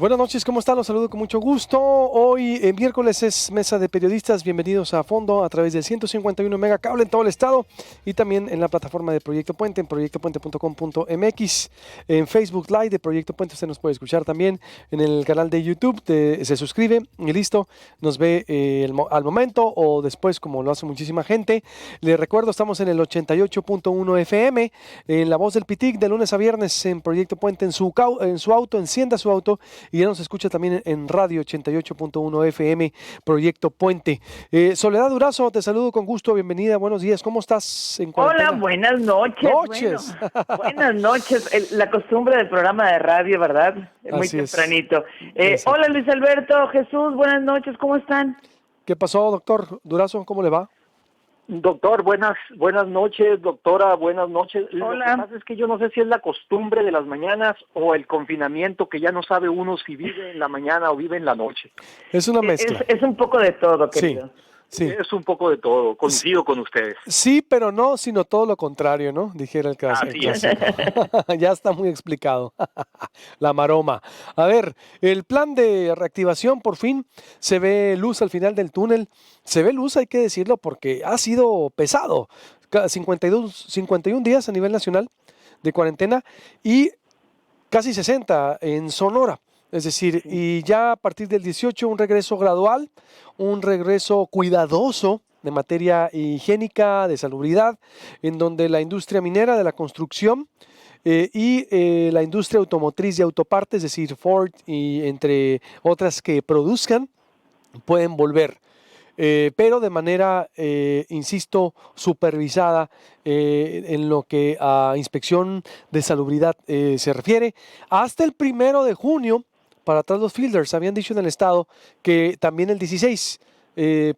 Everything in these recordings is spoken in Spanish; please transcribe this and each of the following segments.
Buenas noches, ¿cómo están? Los saludo con mucho gusto. Hoy, miércoles, es Mesa de Periodistas. Bienvenidos a Fondo a través del 151 Megacable en todo el estado y también en la plataforma de Proyecto Puente, en proyectopuente.com.mx, en Facebook Live de Proyecto Puente. Usted nos puede escuchar también en el canal de YouTube. Se suscribe y listo, nos ve al momento o después, como lo hace muchísima gente. Les recuerdo, estamos en el 88.1 FM, en La Voz del Pitic, de lunes a viernes en Proyecto Puente, en su auto, encienda su auto. Y ya nos escucha también en Radio 88.1 FM, Proyecto Puente. Soledad Durazo, te saludo con gusto, bienvenida, buenos días, ¿cómo estás en Hola, cuarentena? buenas noches. ¡Noches! Bueno, buenas noches. La costumbre del programa de radio, ¿verdad? Muy Así es. tempranito. Exacto. Hola, Luis Alberto, Jesús, buenas noches, ¿cómo están? ¿Qué pasó, doctor Durazo? ¿Cómo le va? Doctor, buenas noches, doctora, buenas noches. Lo que Hola. pasa es que yo no sé si es la costumbre de las mañanas o el confinamiento, que ya no sabe uno si vive en la mañana o vive en la noche. Es una mezcla. Es un poco de todo, Sí, querido. sí. Es un poco de todo, coincido con ustedes. Sí, pero no, sino todo lo contrario, ¿no? Dijera el Así es. clásico. Ya está muy explicado. La maroma. A ver, el plan de reactivación, por fin, se ve luz al final del túnel. Se ve luz, hay que decirlo, porque ha sido pesado. 51 días a nivel nacional de cuarentena y casi 60 en Sonora. Es decir, y ya a partir del 18 un regreso gradual, un regreso cuidadoso de materia higiénica, de salubridad, en donde la industria minera, de la construcción y la industria automotriz y autopartes, es decir, Ford y entre otras que produzcan, pueden volver. Pero de manera, insisto, supervisada en lo que a inspección de salubridad se refiere. Hasta el 1 de junio, para atrás los fielders habían dicho en el estado que también el 16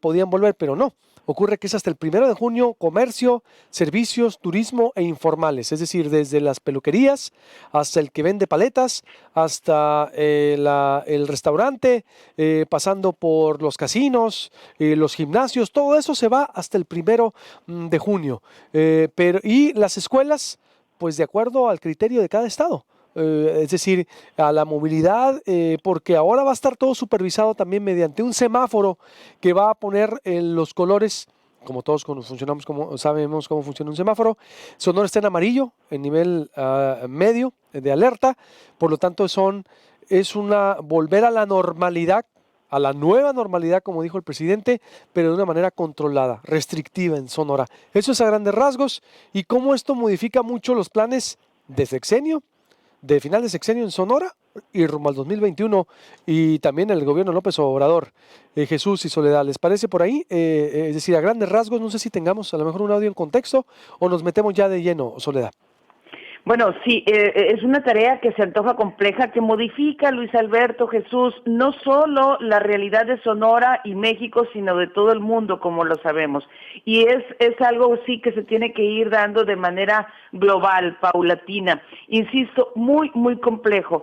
podían volver, pero no. Ocurre que es hasta el 1 de junio comercio, servicios, turismo e informales, es decir, desde las peluquerías hasta el que vende paletas, hasta el restaurante, pasando por los casinos, los gimnasios, todo eso se va hasta el 1 de junio. Y las escuelas, pues de acuerdo al criterio de cada estado. Es decir, a la movilidad, porque ahora va a estar todo supervisado también mediante un semáforo que va a poner los colores, como todos funcionamos, como sabemos cómo funciona un semáforo. Sonora está en amarillo, en nivel medio de alerta, por lo tanto es una volver a la normalidad, a la nueva normalidad, como dijo el presidente, pero de una manera controlada, restrictiva en Sonora. Eso es a grandes rasgos, y cómo esto modifica mucho los planes de sexenio, de final de sexenio en Sonora y rumbo al 2021 y también el gobierno López Obrador. Jesús y Soledad, ¿les parece por ahí? Es decir, a grandes rasgos, no sé si tengamos a lo mejor un audio en contexto o nos metemos ya de lleno, Soledad. Bueno, sí, es una tarea que se antoja compleja, que modifica, Luis Alberto, Jesús, no solo la realidad de Sonora y México, sino de todo el mundo, como lo sabemos. Y es algo, sí, que se tiene que ir dando de manera global, paulatina. Insisto, muy, muy complejo.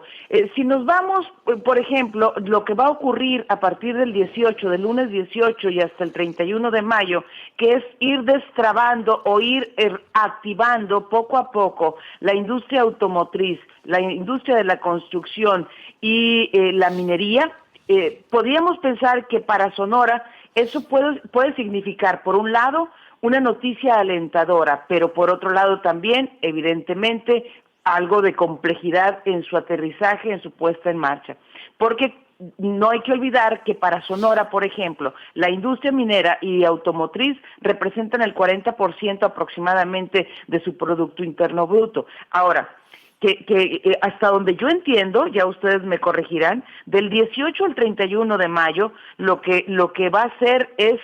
Si nos vamos, por ejemplo, lo que va a ocurrir a partir del 18, del lunes 18 y hasta el 31 de mayo, que es ir destrabando o ir activando poco a poco la industria automotriz, la industria de la construcción y la minería, podríamos pensar que para Sonora eso puede significar, por un lado, una noticia alentadora, pero por otro lado también, evidentemente, algo de complejidad en su aterrizaje, en su puesta en marcha. Porque no hay que olvidar que para Sonora, por ejemplo, la industria minera y automotriz representan el 40% aproximadamente de su Producto Interno Bruto. Ahora, que hasta donde yo entiendo, ya ustedes me corregirán, del 18 al 31 de mayo, lo que va a hacer es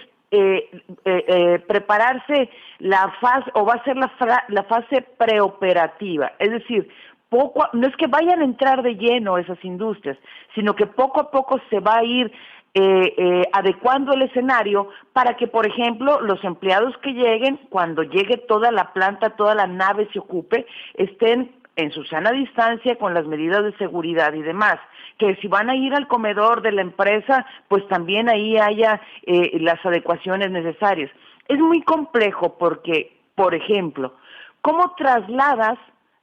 prepararse la fase, o va a ser la fase preoperativa, es decir, no es que vayan a entrar de lleno esas industrias, sino que poco a poco se va a ir adecuando el escenario para que, por ejemplo, los empleados que lleguen, cuando llegue toda la planta, toda la nave se ocupe, estén en su sana distancia con las medidas de seguridad y demás. Que si van a ir al comedor de la empresa, pues también ahí haya las adecuaciones necesarias. Es muy complejo porque, por ejemplo, ¿cómo trasladas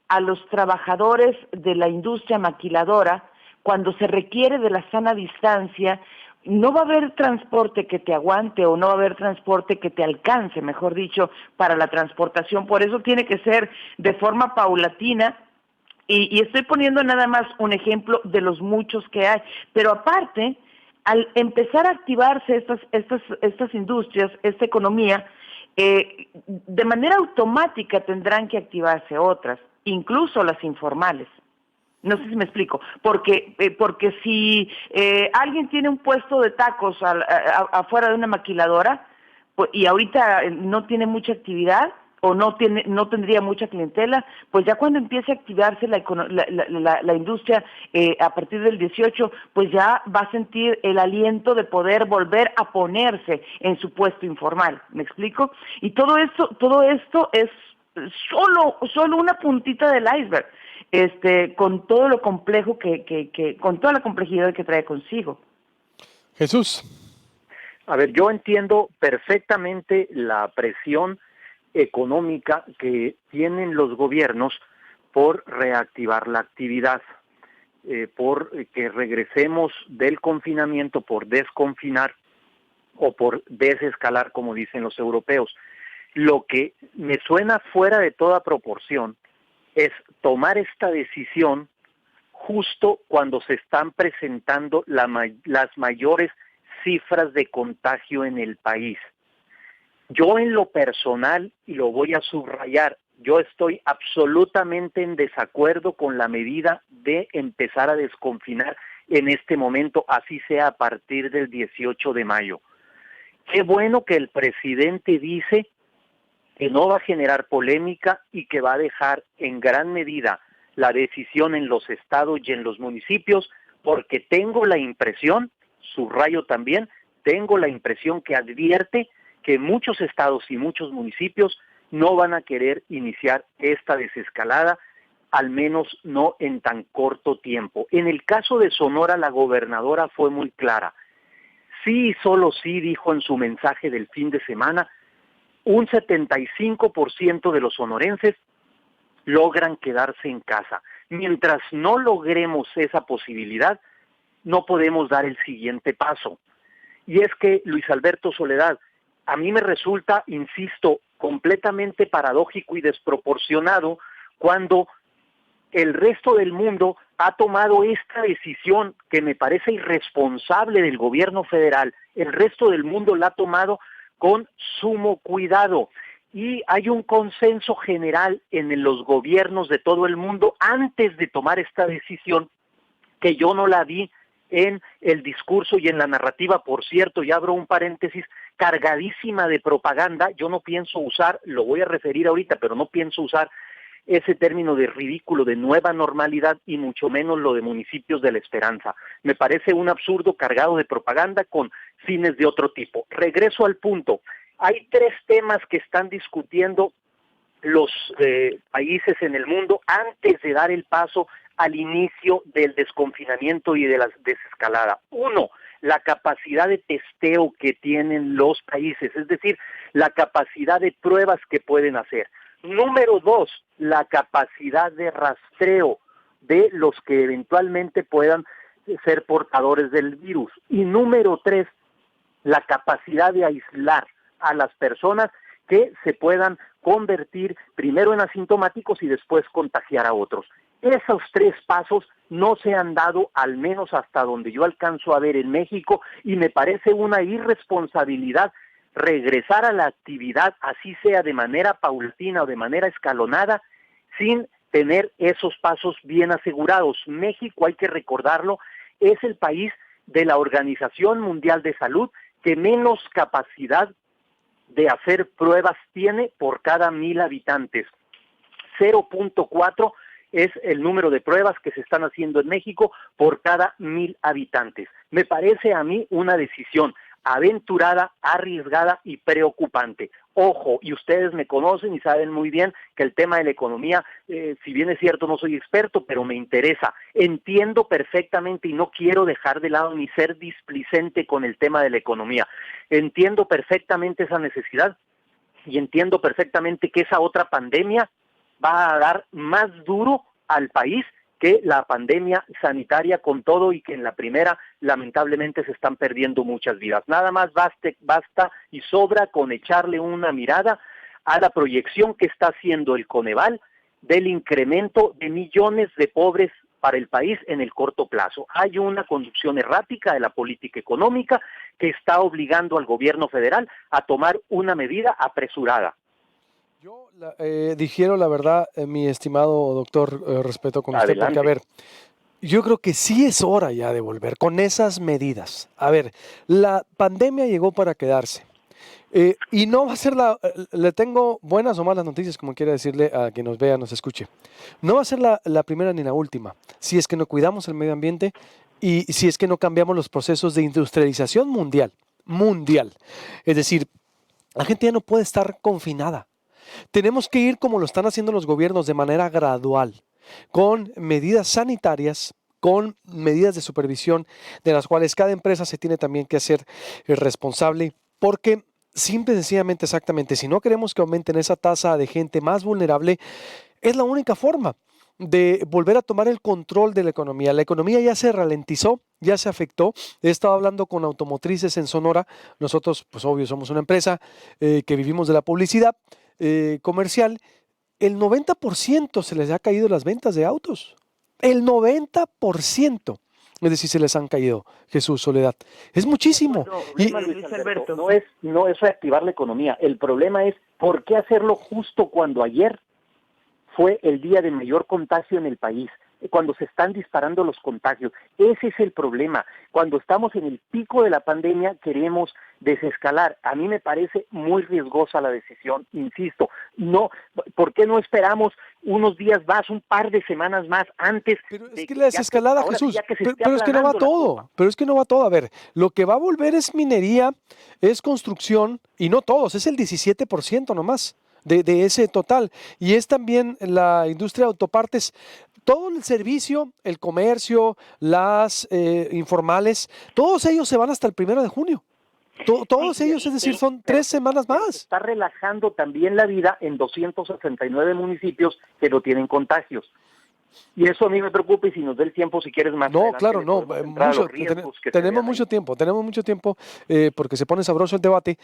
a los trabajadores de la industria maquiladora cuando se requiere de la sana distancia, no va a haber transporte que te aguante o no va a haber transporte que te alcance, mejor dicho, para la transportación. Por eso tiene que ser de forma paulatina. Y estoy poniendo nada más un ejemplo de los muchos que hay. Pero aparte, al empezar a activarse estas industrias, esta economía, de manera automática tendrán que activarse otras, incluso las informales. No sé si me explico, porque si alguien tiene un puesto de tacos afuera de una maquiladora pues, y ahorita no tiene mucha actividad o no tendría mucha clientela, pues ya cuando empiece a activarse la industria a partir del 18, pues ya va a sentir el aliento de poder volver a ponerse en su puesto informal. ¿Me explico? Y todo esto es solo una puntita del iceberg. Con todo lo complejo con toda la complejidad que trae consigo. Jesús. A ver, yo entiendo perfectamente la presión económica que tienen los gobiernos por reactivar la actividad, por que regresemos del confinamiento, por desconfinar o por desescalar, como dicen los europeos. Lo que me suena fuera de toda proporción es tomar esta decisión justo cuando se están presentando las mayores cifras de contagio en el país. Yo en lo personal, y lo voy a subrayar, yo estoy absolutamente en desacuerdo con la medida de empezar a desconfinar en este momento, así sea a partir del 18 de mayo. Qué bueno que el presidente dice que no va a generar polémica y que va a dejar en gran medida la decisión en los estados y en los municipios, porque tengo la impresión, subrayo también, tengo la impresión que advierte que muchos estados y muchos municipios no van a querer iniciar esta desescalada, al menos no en tan corto tiempo. En el caso de Sonora, la gobernadora fue muy clara. Sí y solo sí, dijo en su mensaje del fin de semana, un 75% de los sonorenses logran quedarse en casa. Mientras no logremos esa posibilidad, no podemos dar el siguiente paso. Y es que, Luis Alberto Soledad, a mí me resulta, insisto, completamente paradójico y desproporcionado cuando el resto del mundo ha tomado esta decisión que me parece irresponsable del gobierno federal. El resto del mundo la ha tomado con sumo cuidado. Y hay un consenso general en los gobiernos de todo el mundo antes de tomar esta decisión que yo no la vi en el discurso y en la narrativa, por cierto, y abro un paréntesis, cargadísima de propaganda. Yo no pienso usar, lo voy a referir ahorita, pero no pienso usar ese término de ridículo, de nueva normalidad, y mucho menos lo de municipios de la esperanza. Me parece un absurdo cargado de propaganda con fines de otro tipo. Regreso al punto. Hay tres temas que están discutiendo los países en el mundo antes de dar el paso al inicio del desconfinamiento y de la desescalada. Uno, la capacidad de testeo que tienen los países, es decir, la capacidad de pruebas que pueden hacer. Número dos, la capacidad de rastreo de los que eventualmente puedan ser portadores del virus. Y número tres, la capacidad de aislar a las personas que se puedan convertir primero en asintomáticos y después contagiar a otros. Esos tres pasos no se han dado, al menos hasta donde yo alcanzo a ver en México, y me parece una irresponsabilidad regresar a la actividad, así sea de manera paulatina o de manera escalonada, sin tener esos pasos bien asegurados. México, hay que recordarlo, es el país de la Organización Mundial de Salud que menos capacidad de hacer pruebas tiene por cada 1,000 habitantes. 0.4 es el número de pruebas que se están haciendo en México por cada 1,000 habitantes. Me parece a mí una decisión aventurada, arriesgada y preocupante. Ojo, y ustedes me conocen y saben muy bien que el tema de la economía, si bien es cierto no soy experto, pero me interesa. Entiendo perfectamente y no quiero dejar de lado ni ser displicente con el tema de la economía. Entiendo perfectamente esa necesidad y entiendo perfectamente que esa otra pandemia va a dar más duro al país que la pandemia sanitaria con todo, y que en la primera lamentablemente se están perdiendo muchas vidas. Nada más basta y sobra con echarle una mirada a la proyección que está haciendo el Coneval del incremento de millones de pobres para el país en el corto plazo. Hay una conducción errática de la política económica que está obligando al gobierno federal a tomar una medida apresurada. Yo digiero la verdad, mi estimado doctor, respeto con usted, porque a ver, yo creo que sí es hora ya de volver con esas medidas. A ver, la pandemia llegó para quedarse. Y no va a ser le tengo buenas o malas noticias, como quiera decirle a quien nos vea, nos escuche. No va a ser la primera ni la última, si es que no cuidamos el medio ambiente y si es que no cambiamos los procesos de industrialización mundial. Es decir, la gente ya no puede estar confinada. Tenemos que ir como lo están haciendo los gobiernos, de manera gradual, con medidas sanitarias, con medidas de supervisión, de las cuales cada empresa se tiene también que hacer responsable, porque simple y sencillamente, exactamente, si no queremos que aumenten esa tasa de gente más vulnerable, es la única forma de volver a tomar el control de la economía. La economía ya se ralentizó, ya se afectó. He estado hablando con automotrices en Sonora. Nosotros, pues obvio, somos una empresa que vivimos de la publicidad comercial. El 90% se les ha caído las ventas de autos. El 90%. Es decir, se les han caído, Jesús, Soledad. Es muchísimo. Luis Alberto, no es reactivar la economía. El problema es, ¿por qué hacerlo justo cuando ayer fue el día de mayor contagio en el país? Cuando se están disparando los contagios. Ese es el problema. Cuando estamos en el pico de la pandemia queremos desescalar. A mí me parece muy riesgosa la decisión, insisto. No, ¿por qué no esperamos unos días más, un par de semanas más antes? Pero es que la desescalada, Jesús, pero es que no va todo. Pero es que no va todo. A ver, lo que va a volver es minería, es construcción, y no todos, es el 17% nomás de ese total. Y es también la industria de autopartes. Todo el servicio, el comercio, las informales, todos ellos se van hasta el 1 de junio. Todos ellos, es decir, son 3 semanas más. Está relajando también la vida en 269 municipios que no tienen contagios. Y eso a mí me preocupa, y si nos dé el tiempo, si quieres más. No, claro, no. Tenemos mucho tiempo, porque se pone sabroso el debate,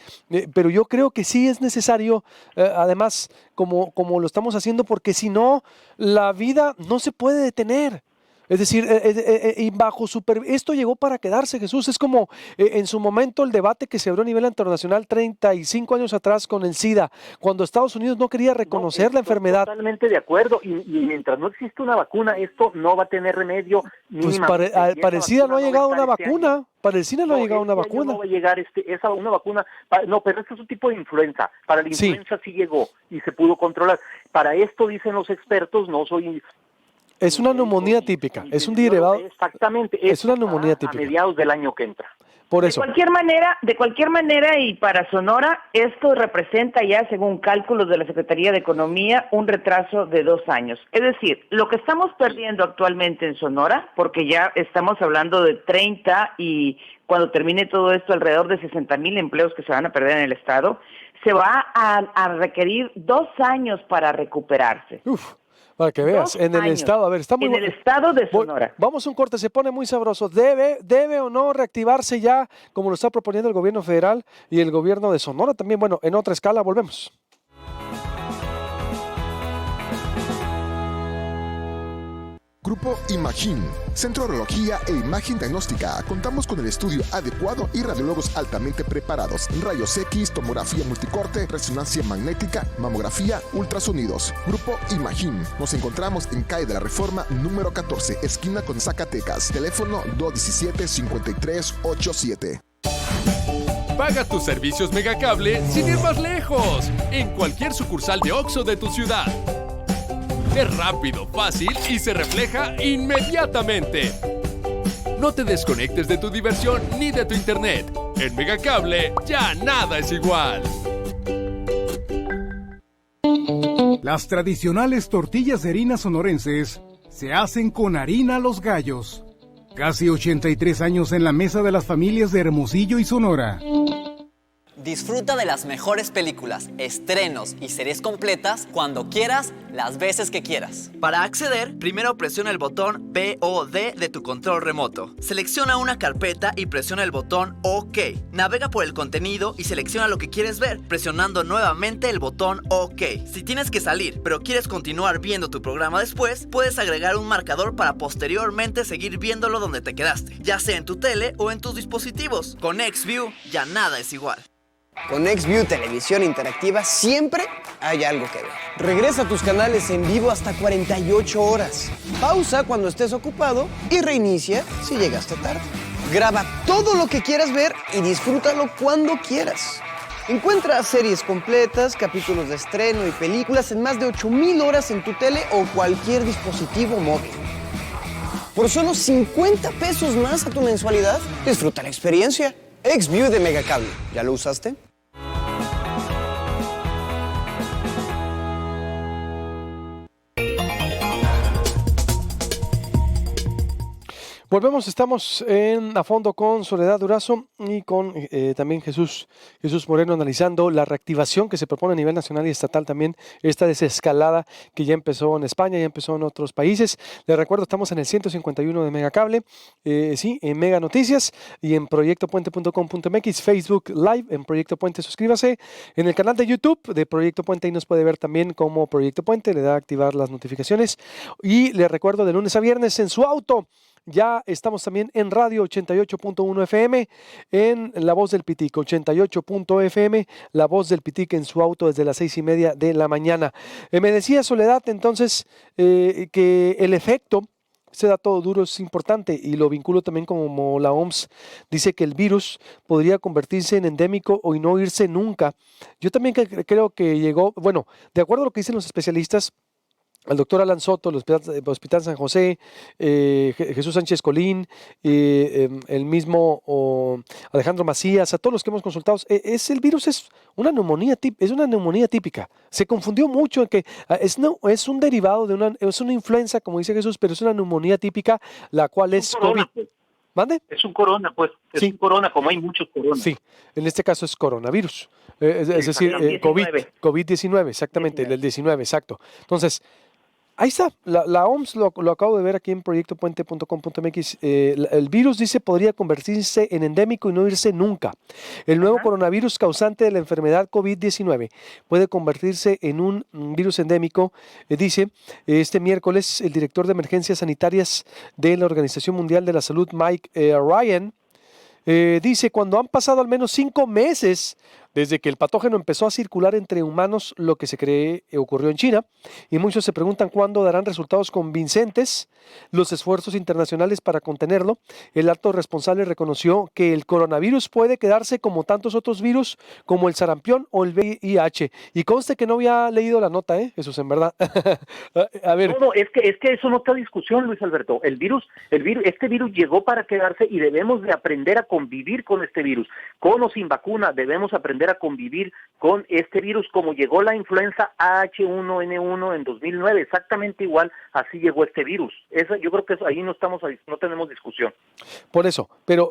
pero yo creo que sí es necesario, además, como lo estamos haciendo, porque si no, la vida no se puede detener. Es decir, y esto llegó para quedarse, Jesús. Es como en su momento el debate que se abrió a nivel internacional 35 años atrás con el SIDA, cuando Estados Unidos no quería reconocer la enfermedad. Totalmente de acuerdo, y mientras no existe una vacuna, esto no va a tener remedio. Pues para el SIDA no ha llegado una vacuna. Para el SIDA no ha llegado una vacuna. No va a llegar una vacuna. No, pero este es un tipo de influenza. Para la influenza sí llegó y se pudo controlar. Para esto, dicen los expertos, no soy... Es una neumonía típica, es un derivado. Exactamente. Es una neumonía típica. A mediados del año que entra. Por eso. De cualquier manera, y para Sonora, esto representa ya, según cálculos de la Secretaría de Economía, un retraso de 2 años. Es decir, lo que estamos perdiendo actualmente en Sonora, porque ya estamos hablando de 30 y cuando termine todo esto, alrededor de 60,000 empleos que se van a perder en el Estado, se va a requerir 2 años para recuperarse. Para que veas, en el estado, a ver, está muy en el estado de Sonora. Vamos a un corte, se pone muy sabroso. ¿Debe o no reactivarse ya, como lo está proponiendo el gobierno federal y el gobierno de Sonora también? Bueno, en otra escala, volvemos. Grupo Imagín, Centro de Urología e Imagen Diagnóstica. Contamos con el estudio adecuado y radiólogos altamente preparados. Rayos X, tomografía multicorte, resonancia magnética, mamografía, ultrasonidos. Grupo Imagín. Nos encontramos en calle de la Reforma número 14, esquina con Zacatecas. Teléfono 217-5387. Paga tus servicios Megacable sin ir más lejos, en cualquier sucursal de OXXO de tu ciudad. Es rápido, fácil y se refleja inmediatamente. No te desconectes de tu diversión ni de tu internet. En Megacable ya nada es igual. Las tradicionales tortillas de harina sonorenses se hacen con harina Los Gallos. Casi 83 años en la mesa de las familias de Hermosillo y Sonora. Disfruta de las mejores películas, estrenos y series completas cuando quieras, las veces que quieras. Para acceder, primero presiona el botón POD de tu control remoto. Selecciona una carpeta y presiona el botón OK. Navega por el contenido y selecciona lo que quieres ver, presionando nuevamente el botón OK. Si tienes que salir, pero quieres continuar viendo tu programa después, puedes agregar un marcador para posteriormente seguir viéndolo donde te quedaste, ya sea en tu tele o en tus dispositivos. Con XView ya nada es igual. Con XView Televisión Interactiva siempre hay algo que ver. Regresa a tus canales en vivo hasta 48 horas. Pausa cuando estés ocupado y reinicia si llegaste tarde. Graba todo lo que quieras ver y disfrútalo cuando quieras. Encuentra series completas, capítulos de estreno y películas en más de 8,000 horas en tu tele o cualquier dispositivo móvil. Por solo 50 pesos más a tu mensualidad, disfruta la experiencia. XView de Megacable. ¿Ya lo usaste? Volvemos, estamos a fondo con Soledad Durazo y con también Jesús Moreno analizando la reactivación que se propone a nivel nacional y estatal también, esta desescalada que ya empezó en España, ya empezó en otros países. Les recuerdo, estamos en el 151 de Megacable, sí, en Mega Noticias y en proyectopuente.com.mx, Facebook Live en Proyecto Puente, suscríbase. En el canal de YouTube de Proyecto Puente, ahí nos puede ver también como Proyecto Puente, le da a activar las notificaciones. Y les recuerdo, de lunes a viernes en su auto, ya estamos también en radio 88.1 FM, en La Voz del Pitic, 88.fm, La Voz del Pitic en su auto desde las 6:30 de la mañana. Me decía Soledad entonces que el efecto, ese dato duro es importante y lo vinculo también como la OMS dice que el virus podría convertirse en endémico o no irse nunca. Yo también creo que llegó, bueno, de acuerdo a lo que dicen los especialistas, al doctor Alan Soto, el Hospital San José, Jesús Sánchez Colín, el mismo Alejandro Macías, a todos los que hemos consultado, el virus es una neumonía típica. Se confundió mucho en que es un derivado de es una influenza, como dice Jesús, pero es una neumonía típica, la cual es COVID. ¿Mande? Es un corona, pues. Es un corona, como hay muchos coronas. Sí, en este caso es coronavirus. Es decir, COVID-19, exactamente, el 19, exacto. Entonces, ahí está, la OMS lo acabo de ver aquí en proyectopuente.com.mx. El virus, dice, podría convertirse en endémico y no irse nunca. El nuevo coronavirus causante de la enfermedad COVID-19 puede convertirse en un virus endémico, dice este miércoles el director de emergencias sanitarias de la Organización Mundial de la Salud, Mike Ryan. Dice, cuando han pasado al menos 5 meses desde que el patógeno empezó a circular entre humanos, lo que se cree ocurrió en China, y muchos se preguntan cuándo darán resultados convincentes los esfuerzos internacionales para contenerlo. El alto responsable reconoció que el coronavirus puede quedarse como tantos otros virus, como el sarampión o el VIH. Y conste que no había leído la nota, Jesús, en verdad. A ver. No, es que eso no está en discusión, Luis Alberto. Este virus llegó para quedarse y debemos de aprender a convivir con este virus. Con o sin vacuna debemos aprender a convivir con este virus, como llegó la influenza H1N1 en 2009, exactamente igual, así llegó este virus. Yo creo que ahí no tenemos discusión. Por eso, pero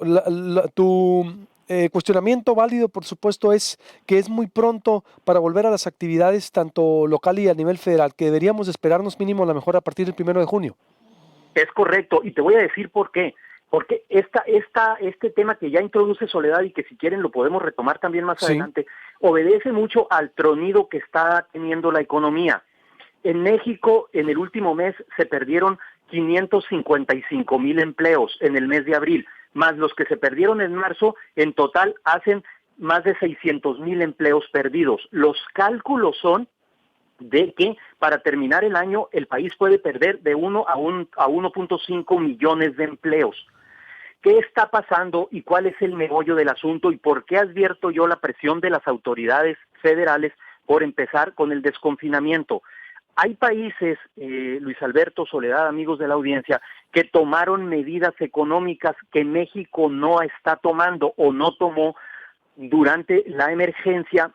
tu cuestionamiento válido, por supuesto, es que es muy pronto para volver a las actividades tanto local y a nivel federal, que deberíamos esperarnos mínimo a lo mejor a partir del 1 de junio. Es correcto, y te voy a decir por qué. Porque este tema que ya introduce Soledad y que si quieren lo podemos retomar también más adelante, obedece mucho al tronido que está teniendo la economía. En México, en el último mes, se perdieron 555,000 empleos en el mes de abril, más los que se perdieron en marzo, en total hacen más de 600,000 empleos perdidos. Los cálculos son de que para terminar el año el país puede perder de 1 a 1.5 millones de empleos. ¿Qué está pasando y cuál es el meollo del asunto y por qué advierto yo la presión de las autoridades federales por empezar con el desconfinamiento? Hay países, Luis Alberto, Soledad, amigos de la audiencia, que tomaron medidas económicas que México no está tomando o no tomó durante la emergencia,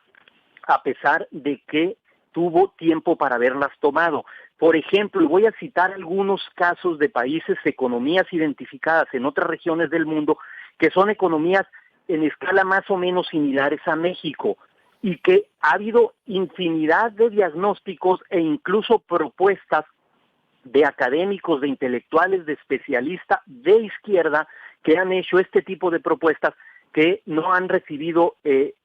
a pesar de que tuvo tiempo para haberlas tomado. Por ejemplo, y voy a citar algunos casos de países, economías identificadas en otras regiones del mundo, que son economías en escala más o menos similares a México, y que ha habido infinidad de diagnósticos e incluso propuestas de académicos, de intelectuales, de especialistas de izquierda que han hecho este tipo de propuestas que no han recibido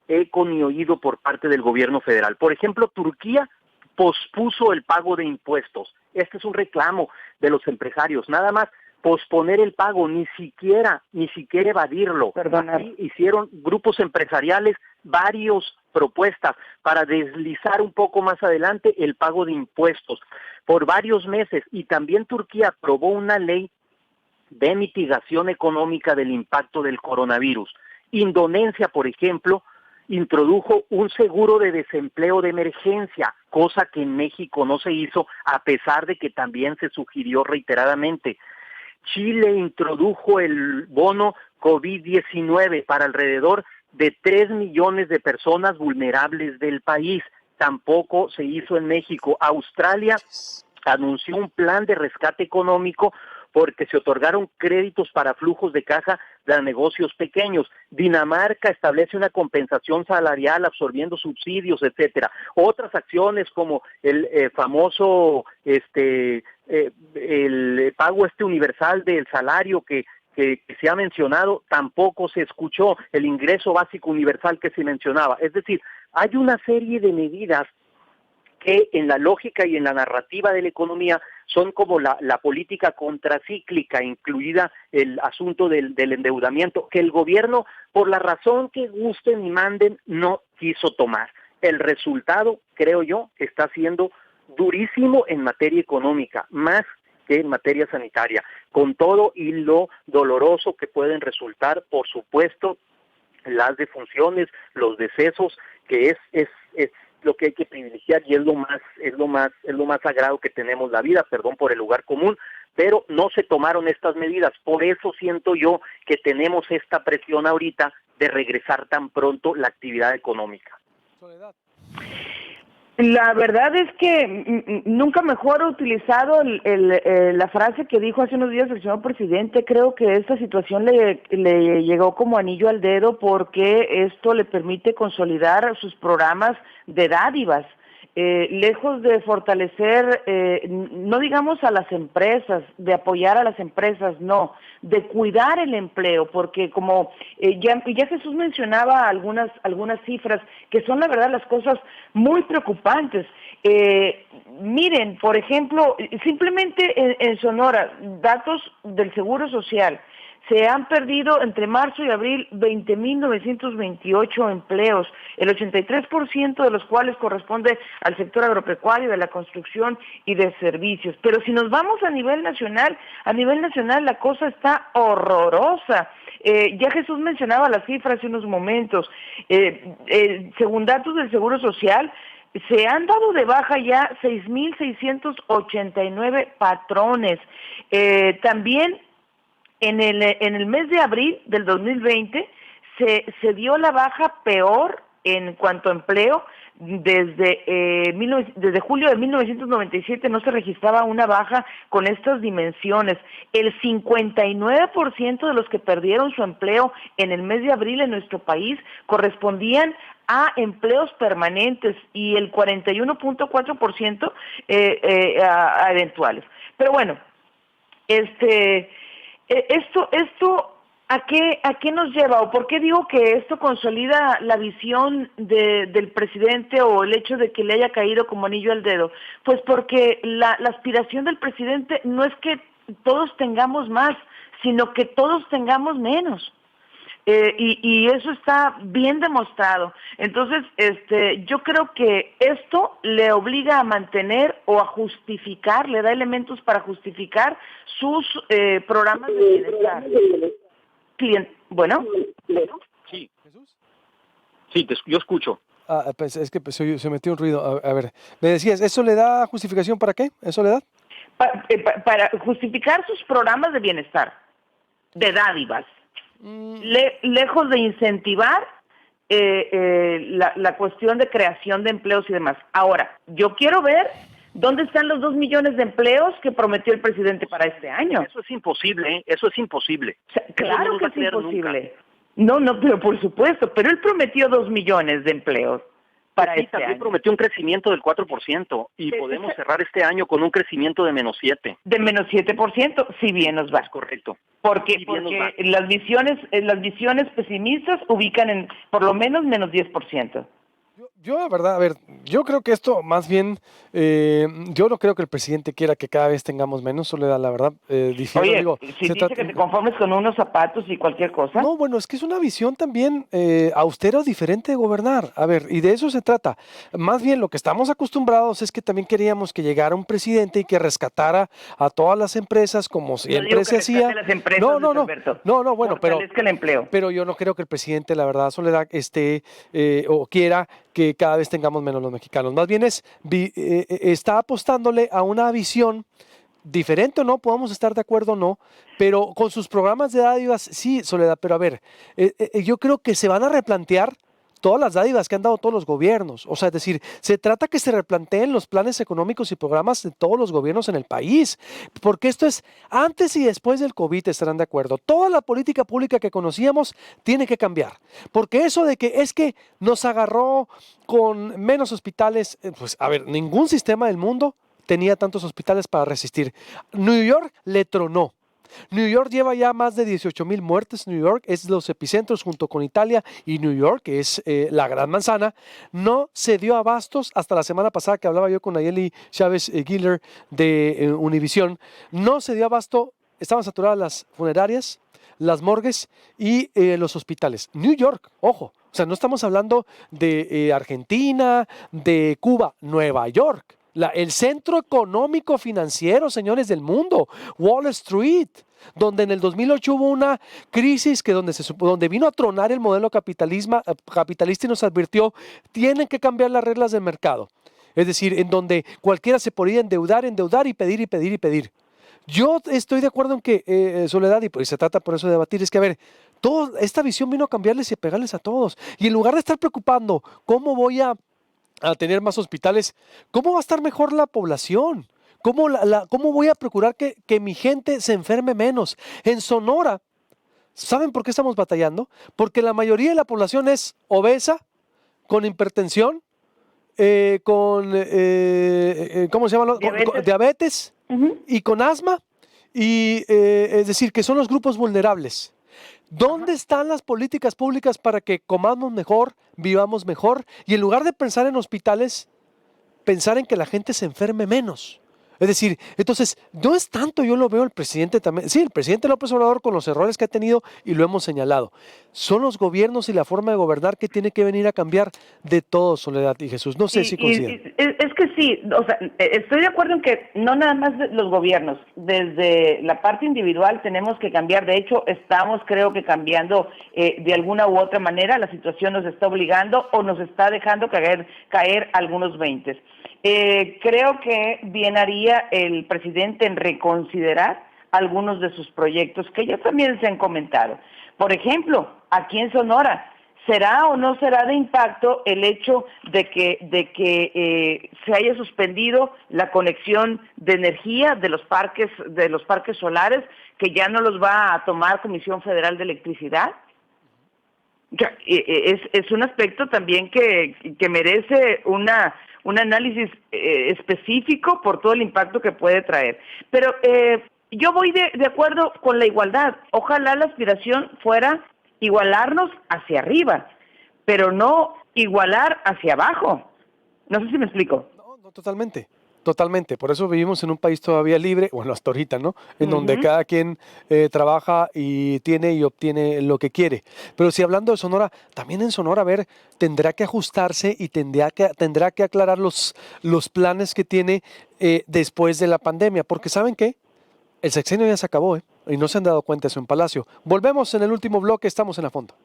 eco ni oído por parte del gobierno federal. Por ejemplo, Turquía pospuso el pago de impuestos. Este es un reclamo de los empresarios, nada más posponer el pago, ni siquiera evadirlo. Aquí hicieron grupos empresariales varias propuestas para deslizar un poco más adelante el pago de impuestos por varios meses, y también Turquía aprobó una ley de mitigación económica del impacto del coronavirus. Indonesia, por ejemplo, introdujo un seguro de desempleo de emergencia, cosa que en México no se hizo, a pesar de que también se sugirió reiteradamente. Chile introdujo el bono COVID-19 para alrededor de 3 millones de personas vulnerables del país. Tampoco se hizo en México. Australia anunció un plan de rescate económico porque se otorgaron créditos para flujos de caja de negocios pequeños. Dinamarca establece una compensación salarial absorbiendo subsidios, etcétera. Otras acciones como el famoso el pago universal del salario que se ha mencionado, tampoco se escuchó. El ingreso básico universal que se mencionaba. Es decir, hay una serie de medidas que en la lógica y en la narrativa de la economía son como la política contracíclica, incluida el asunto del endeudamiento, que el gobierno, por la razón que gusten y manden, no quiso tomar. El resultado, creo yo, está siendo durísimo en materia económica, más que en materia sanitaria, con todo y lo doloroso que pueden resultar, por supuesto, las defunciones, los decesos, que es lo que hay que privilegiar y es lo más sagrado que tenemos, la vida, perdón por el lugar común, pero no se tomaron estas medidas. Por eso siento yo que tenemos esta presión ahorita de regresar tan pronto la actividad económica. Soledad. La verdad es que nunca mejor utilizado la frase que dijo hace unos días el señor presidente. Creo que esta situación le llegó como anillo al dedo, porque esto le permite consolidar sus programas de dádivas. Lejos de fortalecer, no digamos a las empresas, de apoyar a las empresas, no, de cuidar el empleo, porque como ya Jesús mencionaba algunas cifras que son la verdad las cosas muy preocupantes. Miren, por ejemplo, simplemente en Sonora, datos del Seguro Social, se han perdido entre marzo y abril 20.928 empleos, el 83% de los cuales corresponde al sector agropecuario, de la construcción y de servicios. Pero si nos vamos a nivel nacional la cosa está horrorosa. Ya Jesús mencionaba las cifras hace unos momentos. Según datos del Seguro Social, se han dado de baja ya 6.689 patrones. También en el mes de abril del 2020 se dio la baja peor en cuanto a empleo. Desde julio de 1997 no se registraba una baja con estas dimensiones. El 59% de los que perdieron su empleo en el mes de abril en nuestro país correspondían a empleos permanentes y el 41.4% a eventuales. Pero bueno, esto ¿a qué nos lleva? ¿O por qué digo que esto consolida la visión del presidente, o el hecho de que le haya caído como anillo al dedo? Pues porque la aspiración del presidente no es que todos tengamos más, sino que todos tengamos menos. Y eso está bien demostrado. Entonces, yo creo que esto le obliga a mantener o a justificar, le da elementos para justificar sus programas de bienestar. Bueno. Sí. ¿Jesús? Sí, yo escucho. Pues es que se metió un ruido. A ver, me decías, ¿eso le da justificación para qué? ¿Eso le da? Para justificar sus programas de bienestar, de dádivas. Lejos de incentivar la cuestión de creación de empleos y demás. Ahora, yo quiero ver dónde están los 2 millones de empleos que prometió el presidente para este año. Eso es imposible, eso es imposible. O sea, claro que es imposible. No, pero por supuesto, pero él prometió 2 millones de empleos para sí, este también año. Prometió un crecimiento del 4% y podemos cerrar este año con un crecimiento de -7%. De -7%, si bien nos va. Es correcto. Porque las visiones pesimistas ubican en por lo menos -10%. Yo, la verdad, a ver, yo creo que esto más bien, yo no creo que el presidente quiera que cada vez tengamos menos, Soledad, la verdad. Oye, si dice que te conformes con unos zapatos y cualquier cosa. No, bueno, es que es una visión también austera o diferente de gobernar. A ver, y de eso se trata. Más bien lo que estamos acostumbrados es que también queríamos que llegara un presidente y que rescatara a todas las empresas como siempre se hacía. No, bueno, pero el empleo. Pero yo no creo que el presidente, la verdad, Soledad, esté o quiera que cada vez tengamos menos los mexicanos. Más bien está apostándole a una visión diferente o no, podemos estar de acuerdo o no, pero con sus programas de dádivas, sí, Soledad, pero a ver, yo creo que se van a replantear todas las dádivas que han dado todos los gobiernos. O sea, es decir, se trata que se replanteen los planes económicos y programas de todos los gobiernos en el país, porque esto es antes y después del COVID, estarán de acuerdo. Toda la política pública que conocíamos tiene que cambiar, porque eso de que es que nos agarró con menos hospitales, pues a ver, ningún sistema del mundo tenía tantos hospitales para resistir. New York le tronó. New York lleva ya más de 18,000 muertes. New York es los epicentros junto con Italia y New York, que es la gran manzana. No se dio abastos hasta la semana pasada que hablaba yo con Nayeli Chávez Giller de Univisión. No se dio abasto, estaban saturadas las funerarias, las morgues y los hospitales. New York, ojo, o sea, no estamos hablando de Argentina, de Cuba, Nueva York. El centro económico financiero, señores del mundo, Wall Street, donde en el 2008 hubo una crisis donde vino a tronar el modelo capitalista y nos advirtió, tienen que cambiar las reglas del mercado. Es decir, en donde cualquiera se podía endeudar y pedir. Yo estoy de acuerdo en que, Soledad, y se trata por eso de debatir, es que, a ver, toda esta visión vino a cambiarles y a pegarles a todos. Y en lugar de estar preocupando, ¿cómo voy a tener más hospitales? ¿Cómo va a estar mejor la población? ¿Cómo voy a procurar que mi gente se enferme menos? En Sonora, ¿saben por qué estamos batallando? Porque la mayoría de la población es obesa, con hipertensión, ¿cómo se llama? Con diabetes y con asma. Y es decir, que son los grupos vulnerables. ¿Dónde están las políticas públicas para que comamos mejor, vivamos mejor? Y en lugar de pensar en hospitales, pensar en que la gente se enferme menos. Es decir, entonces, no es tanto, yo lo veo el presidente también, sí, el presidente López Obrador con los errores que ha tenido y lo hemos señalado. Son los gobiernos y la forma de gobernar que tiene que venir a cambiar de todo, Soledad y Jesús. No sé si coinciden. Es que sí, o sea, estoy de acuerdo en que no nada más los gobiernos, desde la parte individual tenemos que cambiar. De hecho, estamos creo que cambiando de alguna u otra manera. La situación nos está obligando o nos está dejando caer algunos 20. Creo que bien haría el presidente en reconsiderar algunos de sus proyectos que ya también se han comentado. Por ejemplo, aquí en Sonora, ¿será o no será de impacto el hecho de que se haya suspendido la conexión de energía de los parques solares, que ya no los va a tomar Comisión Federal de Electricidad? Es un aspecto también que merece un análisis específico por todo el impacto que puede traer. Pero yo voy de acuerdo con la igualdad. Ojalá la aspiración fuera igualarnos hacia arriba, pero no igualar hacia abajo. No sé si me explico. No, totalmente. Por eso vivimos en un país todavía libre, bueno, hasta ahorita, ¿no? En donde cada quien trabaja y tiene y obtiene lo que quiere. Pero si hablando de Sonora, también en Sonora, a ver, tendrá que ajustarse y tendrá que aclarar los planes que tiene después de la pandemia. Porque ¿saben qué? El sexenio ya se acabó, y no se han dado cuenta de eso en Palacio. Volvemos en el último bloque, estamos en A Fondo.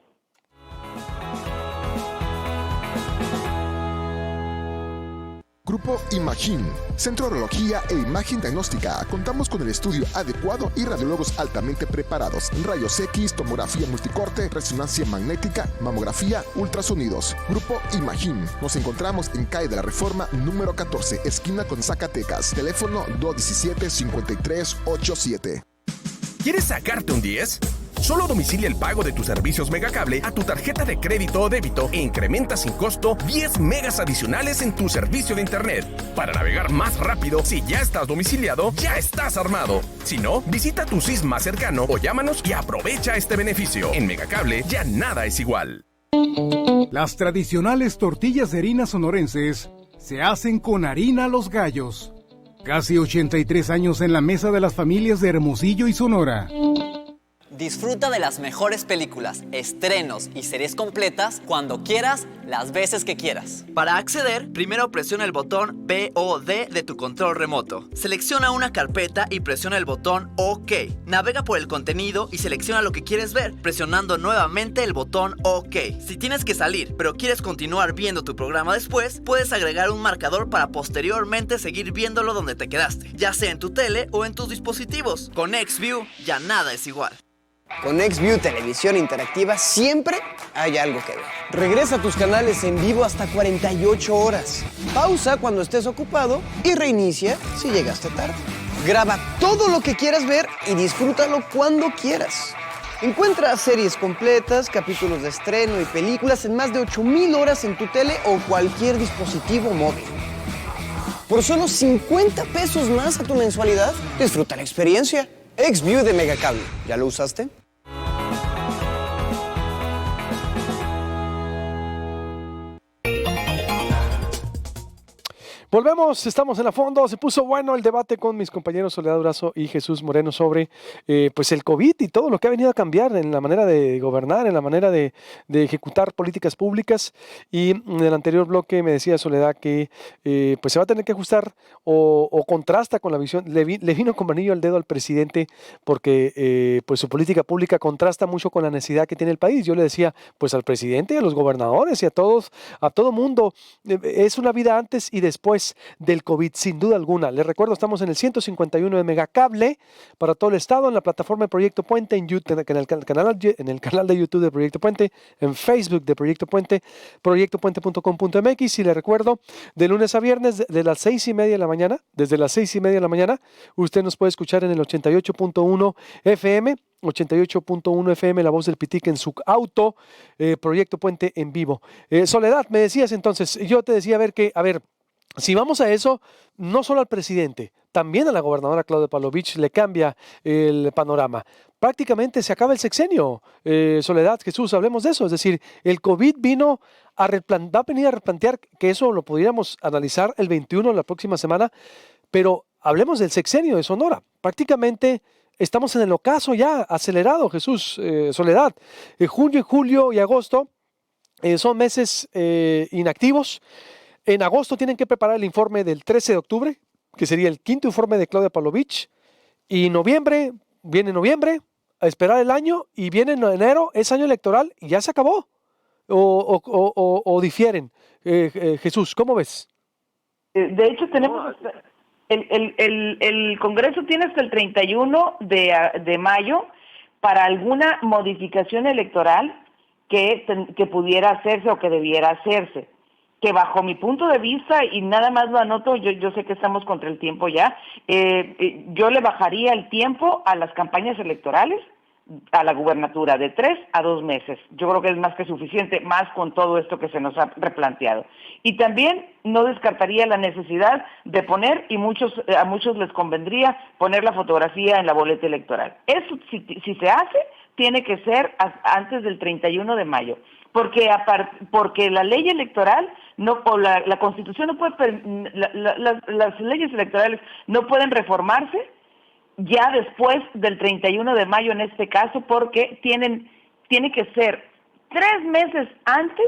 Grupo Imagín, Centro de Urología e Imagen Diagnóstica. Contamos con el estudio adecuado y radiólogos altamente preparados. Rayos X, tomografía multicorte, resonancia magnética, mamografía, ultrasonidos. Grupo Imagín. Nos encontramos en calle de la Reforma número 14, esquina con Zacatecas. Teléfono 217-5387. ¿Quieres sacarte un 10? Solo domicilia el pago de tus servicios Megacable a tu tarjeta de crédito o débito e incrementa sin costo 10 megas adicionales en tu servicio de internet. Para navegar más rápido, si ya estás domiciliado, ya estás armado. Si no, visita tu CIS más cercano o llámanos y aprovecha este beneficio. En Megacable ya nada es igual. Las tradicionales tortillas de harina sonorenses se hacen con harina Los Gallos. Casi 83 años en la mesa de las familias de Hermosillo y Sonora. Disfruta de las mejores películas, estrenos y series completas cuando quieras, las veces que quieras. Para acceder, primero presiona el botón BOD de tu control remoto. Selecciona una carpeta y presiona el botón OK. Navega por el contenido y selecciona lo que quieres ver, presionando nuevamente el botón OK. Si tienes que salir, pero quieres continuar viendo tu programa después, puedes agregar un marcador para posteriormente seguir viéndolo donde te quedaste, ya sea en tu tele o en tus dispositivos. Con XView ya nada es igual. Con XView Televisión Interactiva siempre hay algo que ver. Regresa a tus canales en vivo hasta 48 horas. Pausa cuando estés ocupado y reinicia si llegaste tarde. Graba todo lo que quieras ver y disfrútalo cuando quieras. Encuentra series completas, capítulos de estreno y películas en más de 8,000 horas en tu tele o cualquier dispositivo móvil. Por solo 50 pesos más a tu mensualidad, disfruta la experiencia. XView de Megacable. ¿Ya lo usaste? Volvemos, estamos en la fondo. Se puso bueno el debate con mis compañeros Soledad Durazo y Jesús Moreno sobre pues el COVID y todo lo que ha venido a cambiar en la manera de gobernar, en la manera de ejecutar políticas públicas. Y en el anterior bloque me decía Soledad que pues se va a tener que ajustar o contrasta con la visión. Le vino como anillo al dedo al presidente porque pues su política pública contrasta mucho con la necesidad que tiene el país. Yo le decía pues al presidente, a los gobernadores y a todos, a todo mundo, es una vida antes y después del COVID, sin duda alguna. Les recuerdo, estamos en el 151 de Megacable para todo el estado, en la plataforma de Proyecto Puente, en YouTube, en el canal de YouTube de Proyecto Puente, en Facebook de Proyecto Puente, proyectopuente.com.mx. Y les recuerdo, de lunes a viernes, de las 6:30 de la mañana, desde las 6:30 de la mañana, usted nos puede escuchar en el 88.1 FM, 88.1 FM, La Voz del Pitic en su auto, Proyecto Puente en vivo. Soledad, me decías entonces, yo te decía, a ver, si vamos a eso, no solo al presidente, también a la gobernadora Claudia Pavlovich le cambia el panorama. Prácticamente se acaba el sexenio. Soledad, Jesús, hablemos de eso. Es decir, el COVID va a venir a replantear, que eso lo pudiéramos analizar el 21, la próxima semana, pero hablemos del sexenio de Sonora. Prácticamente estamos en el ocaso ya, acelerado, Jesús, Soledad. Junio, julio y agosto son meses inactivos. En agosto tienen que preparar el informe del 13 de octubre, que sería el quinto informe de Claudia Pavlovich. Y viene noviembre, a esperar el año, y viene enero, es año electoral, y ya se acabó. O difieren. Jesús, ¿cómo ves? De hecho, tenemos... El Congreso tiene hasta el 31 de mayo para alguna modificación electoral que pudiera hacerse o que debiera hacerse. Que bajo mi punto de vista, y nada más lo anoto, yo sé que estamos contra el tiempo ya, yo le bajaría el tiempo a las campañas electorales, a la gubernatura, de 3 a 2 meses. Yo creo que es más que suficiente, más con todo esto que se nos ha replanteado. Y también no descartaría la necesidad de poner, y a muchos les convendría, poner la fotografía en la boleta electoral. Eso, si se hace, tiene que ser antes del 31 de mayo. Porque la ley electoral la Constitución no puede, las leyes electorales no pueden reformarse ya después del 31 de mayo en este caso, porque tiene que ser 3 meses antes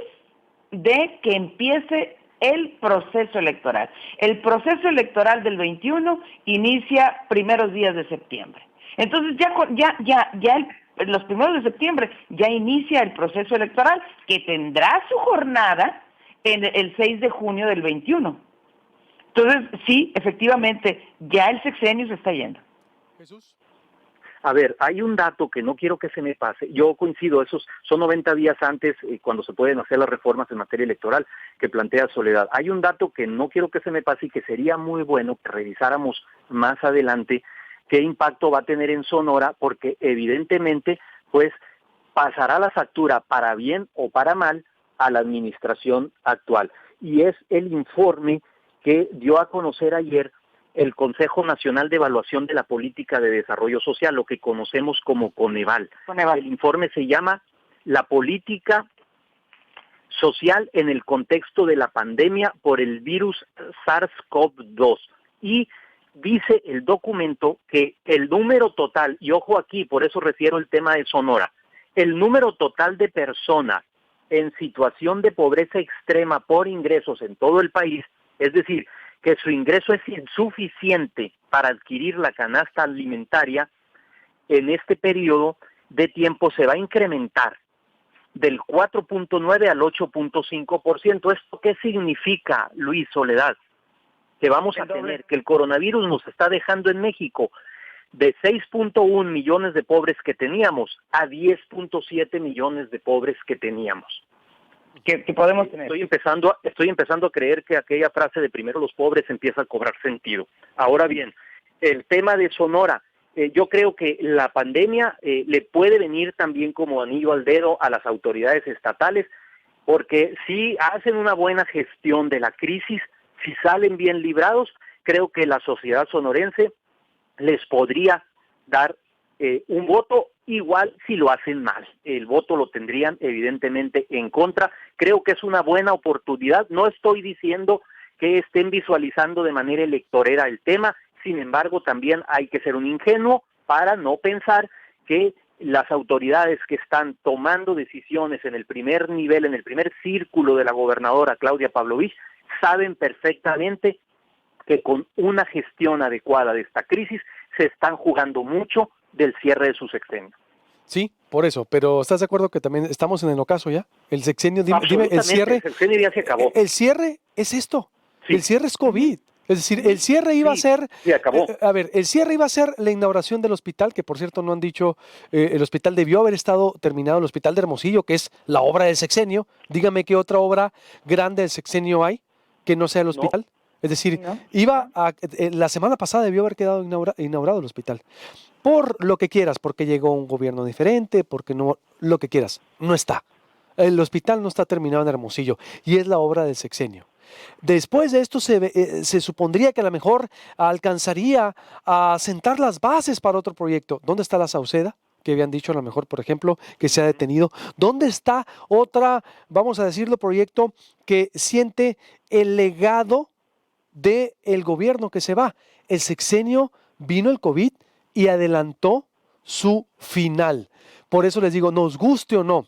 de que empiece el proceso electoral. El proceso electoral del 21 inicia primeros días de septiembre. Entonces los primeros de septiembre ya inicia el proceso electoral, que tendrá su jornada en el 6 de junio del 21. Entonces, sí, efectivamente, ya el sexenio se está yendo. Jesús. A ver, hay un dato que no quiero que se me pase. Yo coincido, esos son 90 días antes cuando se pueden hacer las reformas en materia electoral que plantea Soledad. Hay un dato que no quiero que se me pase y que sería muy bueno que revisáramos más adelante qué impacto va a tener en Sonora, porque evidentemente pues pasará la factura para bien o para mal a la administración actual. Y es el informe que dio a conocer ayer el Consejo Nacional de Evaluación de la Política de Desarrollo Social, lo que conocemos como Coneval. El informe se llama La política social en el contexto de la pandemia por el virus SARS-CoV-2. Y dice el documento que el número total, y ojo aquí, por eso refiero el tema de Sonora, el número total de personas en situación de pobreza extrema por ingresos en todo el país, es decir, que su ingreso es insuficiente para adquirir la canasta alimentaria, en este periodo de tiempo se va a incrementar del 4.9 al 8.5%. ¿Esto qué significa, Luis, Soledad? Que vamos a tener, que el coronavirus nos está dejando en México de 6.1 millones de pobres que teníamos a 10.7 millones de pobres que teníamos. Que podemos tener. Estoy empezando a creer que aquella frase de primero los pobres empieza a cobrar sentido. Ahora bien, el tema de Sonora, yo creo que la pandemia le puede venir también como anillo al dedo a las autoridades estatales, porque si hacen una buena gestión de la crisis, si salen bien librados, creo que la sociedad sonorense les podría dar un voto, igual si lo hacen mal. El voto lo tendrían evidentemente en contra. Creo que es una buena oportunidad. No estoy diciendo que estén visualizando de manera electorera el tema, sin embargo también hay que ser un ingenuo para no pensar que las autoridades que están tomando decisiones en el primer nivel, en el primer círculo de la gobernadora Claudia Pavlovich, saben perfectamente que con una gestión adecuada de esta crisis se están jugando mucho del cierre de su sexenio. Sí, por eso, pero ¿estás de acuerdo que también estamos en el ocaso ya? El sexenio, dime, el cierre. El sexenio ya se acabó. El cierre es esto, Sí. el cierre es COVID. Es decir, el cierre iba a ser, Sí, acabó. el cierre iba a ser la inauguración del hospital, que por cierto no han dicho, el hospital debió haber estado terminado, el hospital de Hermosillo, que es la obra del sexenio. Dígame qué otra obra grande del sexenio hay que no sea el hospital. Es decir, la semana pasada debió haber quedado inaugurado el hospital. Por lo que quieras, porque llegó un gobierno diferente, porque no, lo que quieras, no está. El hospital no está terminado en Hermosillo y es la obra del sexenio. Después de esto se supondría que a lo mejor alcanzaría a sentar las bases para otro proyecto. ¿Dónde está la Sauceda? Que habían dicho a lo mejor, por ejemplo, que se ha detenido. ¿Dónde está otra, vamos a decirlo, proyecto que siente el legado del gobierno que se va? El sexenio, vino el COVID y adelantó su final. Por eso les digo, nos guste o no,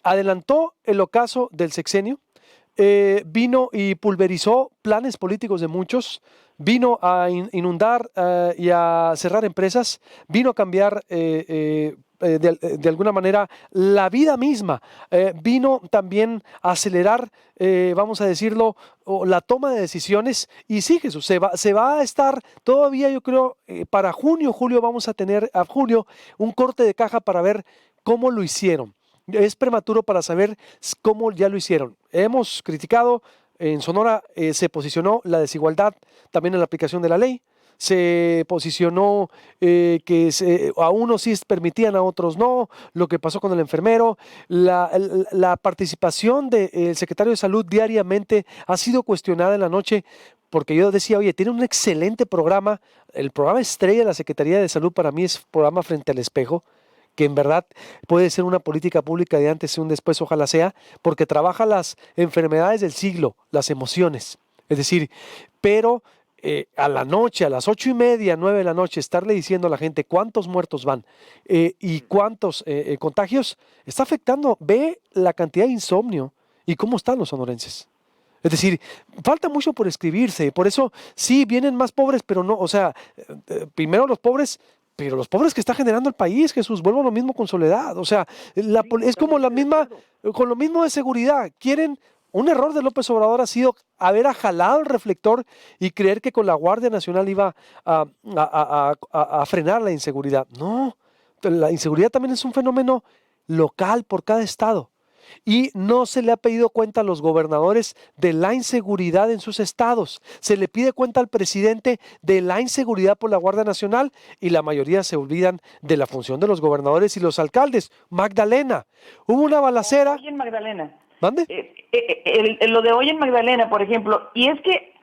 adelantó el ocaso del sexenio, vino y pulverizó planes políticos de muchos, vino a inundar y a cerrar empresas, vino a cambiar de alguna manera la vida misma, vino también a acelerar, vamos a decirlo, la toma de decisiones. Y sí, Jesús, se va a estar todavía, yo creo, para junio, julio, vamos a tener a julio un corte de caja para ver cómo lo hicieron. Es prematuro para saber cómo ya lo hicieron. Hemos criticado, en Sonora se posicionó la desigualdad también en la aplicación de la ley, se posicionó que a unos sí permitían, a otros no, lo que pasó con el enfermero, la participación del secretario de Salud diariamente ha sido cuestionada en la noche, porque yo decía, oye, tiene un excelente programa, el programa estrella de la Secretaría de Salud para mí es programa Frente al Espejo, que en verdad puede ser una política pública de antes y un después, ojalá sea, porque trabaja las enfermedades del siglo, las emociones. Es decir, pero a la noche, a las 8:30, 9 de la noche, estarle diciendo a la gente cuántos muertos van y cuántos contagios, está afectando. Ve la cantidad de insomnio y cómo están los sonorenses. Es decir, falta mucho por escribirse, por eso sí, vienen más pobres, pero no, o sea, primero los pobres. Pero los pobres que está generando el país, Jesús, vuelvo a lo mismo con Soledad. O sea, es como la misma, con lo mismo de seguridad. Un error de López Obrador ha sido haber jalado el reflector y creer que con la Guardia Nacional iba a frenar la inseguridad. No, la inseguridad también es un fenómeno local por cada estado. y no se le ha pedido cuenta a los gobernadores de la inseguridad en sus estados. Se le pide cuenta al presidente de la inseguridad por la Guardia Nacional y la mayoría se olvidan de la función de los gobernadores y los alcaldes. Magdalena, hubo una balacera. Hoy en Magdalena. ¿Mande? Lo de hoy en Magdalena, por ejemplo, y es que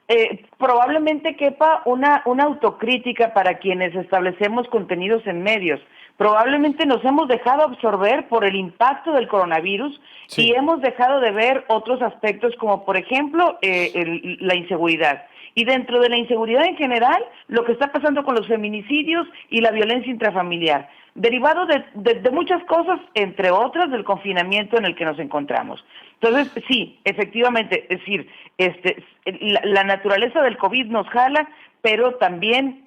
probablemente quepa una autocrítica para quienes establecemos contenidos en medios. Probablemente nos hemos dejado absorber por el impacto del coronavirus y hemos dejado de ver otros aspectos como, por ejemplo, la inseguridad. Y dentro de la inseguridad en general, lo que está pasando con los feminicidios y la violencia intrafamiliar, derivado de muchas cosas, entre otras, del confinamiento en el que nos encontramos. Entonces, sí, efectivamente, es decir, la naturaleza del COVID nos jala, pero también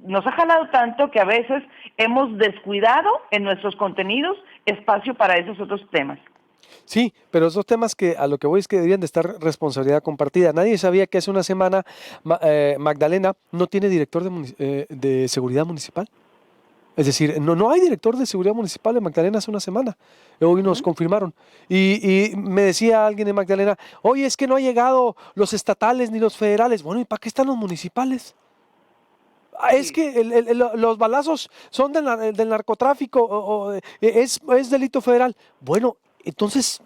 nos ha jalado tanto que a veces hemos descuidado en nuestros contenidos espacio para esos otros temas. Sí, pero esos temas que a lo que voy es que deberían de estar responsabilidad compartida. Nadie sabía que hace una semana Magdalena no tiene director de seguridad municipal. Es decir, no hay director de seguridad municipal en Magdalena hace una semana. Hoy nos confirmaron. Y me decía alguien de Magdalena, oye, es que no ha llegado los estatales ni los federales. Bueno, ¿y para qué están los municipales? Es que los balazos son del narcotráfico, es delito federal. Bueno, entonces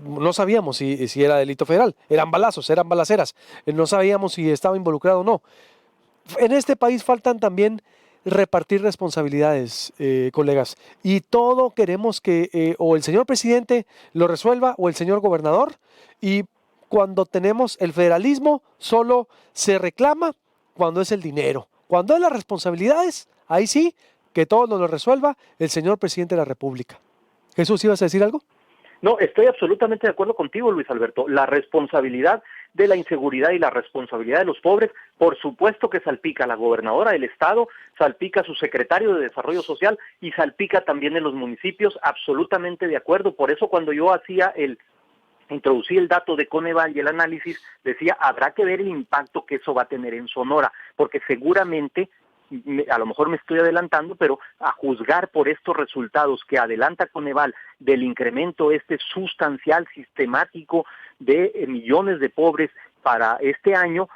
no sabíamos si era delito federal. Eran balazos, eran balaceras. No sabíamos si estaba involucrado o no. En este país faltan también repartir responsabilidades, colegas, y todo queremos que o el señor presidente lo resuelva o el señor gobernador, y cuando tenemos el federalismo solo se reclama cuando es el dinero. Cuando es las responsabilidades, ahí sí, que todo nos lo resuelva el señor presidente de la República. Jesús, ¿ibas a decir algo? No, estoy absolutamente de acuerdo contigo, Luis Alberto. La responsabilidad de la inseguridad y la responsabilidad de los pobres, por supuesto que salpica a la gobernadora del estado, salpica a su secretario de Desarrollo Social y salpica también en los municipios, absolutamente de acuerdo. Por eso cuando yo introducí el dato de Coneval y el análisis, decía, habrá que ver el impacto que eso va a tener en Sonora, porque seguramente, a lo mejor me estoy adelantando, pero a juzgar por estos resultados que adelanta Coneval del incremento sustancial, sistemático de millones de pobres para este año,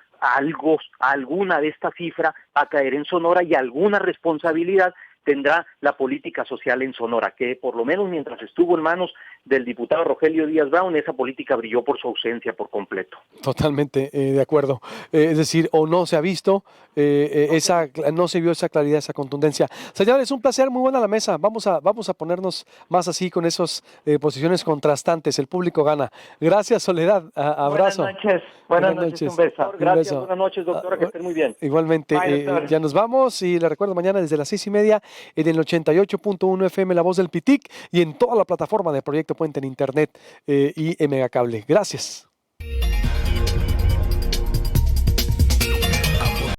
alguna de esta cifra va a caer en Sonora y alguna responsabilidad tendrá la política social en Sonora, que por lo menos mientras estuvo en manos del diputado Rogelio Díaz Brown, esa política brilló por su ausencia por completo. Totalmente de acuerdo. Es decir, o no se ha visto, no se vio esa claridad, esa contundencia. Señores, un placer, muy buena la mesa. Vamos a ponernos más así con esas posiciones contrastantes. El público gana. Gracias, Soledad. Abrazo. Buenas noches. Un beso. Gracias, buenas noches, doctora, que estén muy bien. Igualmente, ya nos vamos y les recuerdo mañana desde las 6:30 en el 88.1 FM La Voz del Pitic y en toda la plataforma de Proyecto Puente en Internet y en Megacable. Gracias.